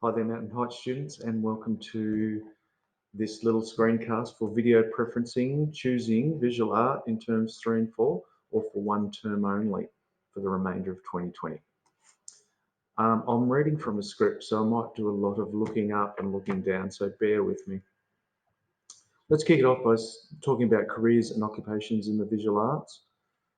Hi there, Mountain Heights students, and welcome to this little screencast for video preferencing, choosing visual art in terms 3 and 4, or for one term only for the remainder of 2020. I'm reading from a script, so I might do a lot of looking up and looking down, so bear with me. Let's kick it off by talking about careers and occupations in the visual arts.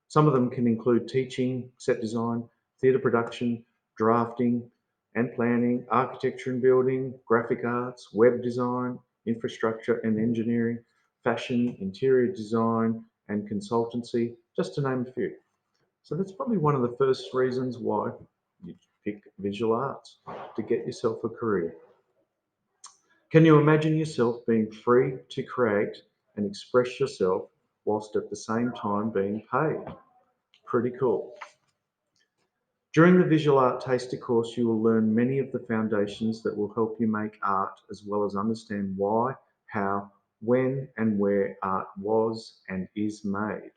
Some of them can include teaching, set design, theatre production, drafting and planning, architecture and building, graphic arts, web design, infrastructure and engineering, fashion, interior design and consultancy, just to name a few. So that's probably one of the first reasons why you pick visual arts, to get yourself a career. Can you imagine yourself being free to create and express yourself whilst at the same time being paid? Pretty cool. During the visual art taster course, you will learn many of the foundations that will help you make art, as well as understand why, how, when, and where art was and is made.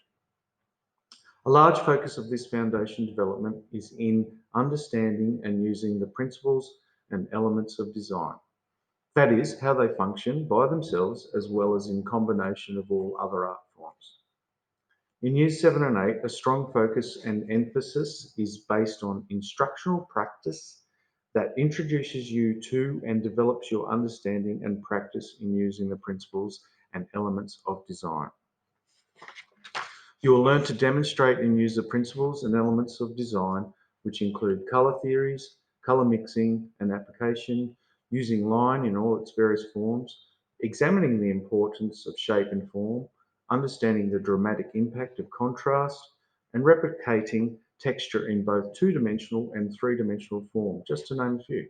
A large focus of this foundation development is in understanding and using the principles and elements of design. That is, how they function by themselves, as well as in combination of all other art forms. In Years 7 and 8, a strong focus and emphasis is based on instructional practice that introduces you to and develops your understanding and practice in using the principles and elements of design. You will learn to demonstrate and use the principles and elements of design, which include colour theories, colour mixing and application, using line in all its various forms, examining the importance of shape and form, understanding the dramatic impact of contrast, and replicating texture in both two-dimensional and three-dimensional form, just to name a few.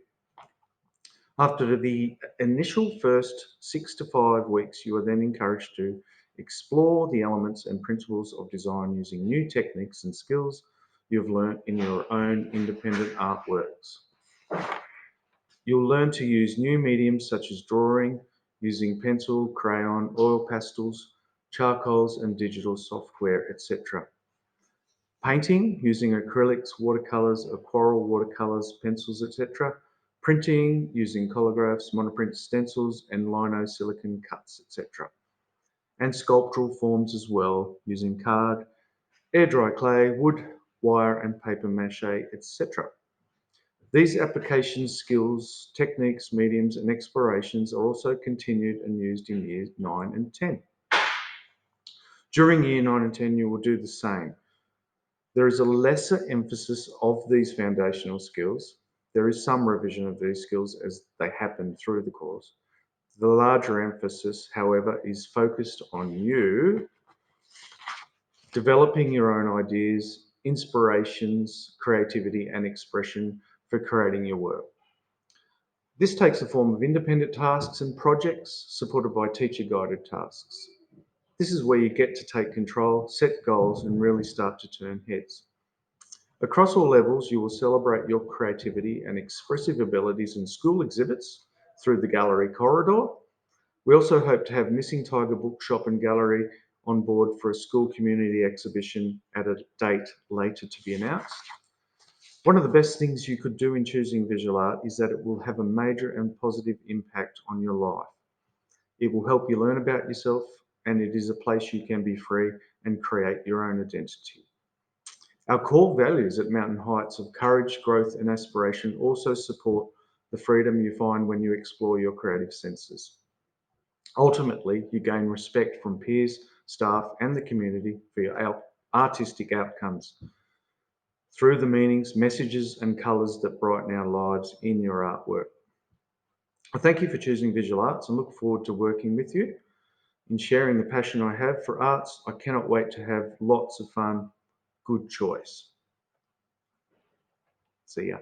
After the initial first 6 to 5 weeks, you are then encouraged to explore the elements and principles of design using new techniques and skills you've learnt in your own independent artworks. You'll learn to use new mediums such as drawing, using pencil, crayon, oil pastels, charcoals and digital software, etc. Painting, using acrylics, watercolours, aquarelle watercolours, pencils, etc. Printing, using collagraphs, monoprint stencils and lino silicone cuts, etc. And sculptural forms as well, using card, air dry clay, wood, wire and paper mache, etc. These application skills, techniques, mediums and explorations are also continued and used in years 9 and 10. During year 9 and 10, you will do the same. There is a lesser emphasis of these foundational skills. There is some revision of these skills as they happen through the course. The larger emphasis, however, is focused on you developing your own ideas, inspirations, creativity, and expression for creating your work. This takes the form of independent tasks and projects supported by teacher-guided tasks. This is where you get to take control, set goals, and really start to turn heads. Across all levels, you will celebrate your creativity and expressive abilities in school exhibits through the gallery corridor. We also hope to have Missing Tiger Bookshop and Gallery on board for a school community exhibition at a date later to be announced. One of the best things you could do in choosing visual art is that it will have a major and positive impact on your life. It will help you learn about yourself, and it is a place you can be free and create your own identity. Our core values at Mountain Heights of courage, growth, and aspiration also support the freedom you find when you explore your creative senses. Ultimately, you gain respect from peers, staff, and the community for your artistic outcomes through the meanings, messages, and colours that brighten our lives in your artwork. I thank you for choosing visual arts and look forward to working with you in sharing the passion I have for arts. I cannot wait to have lots of fun. Good choice. See ya.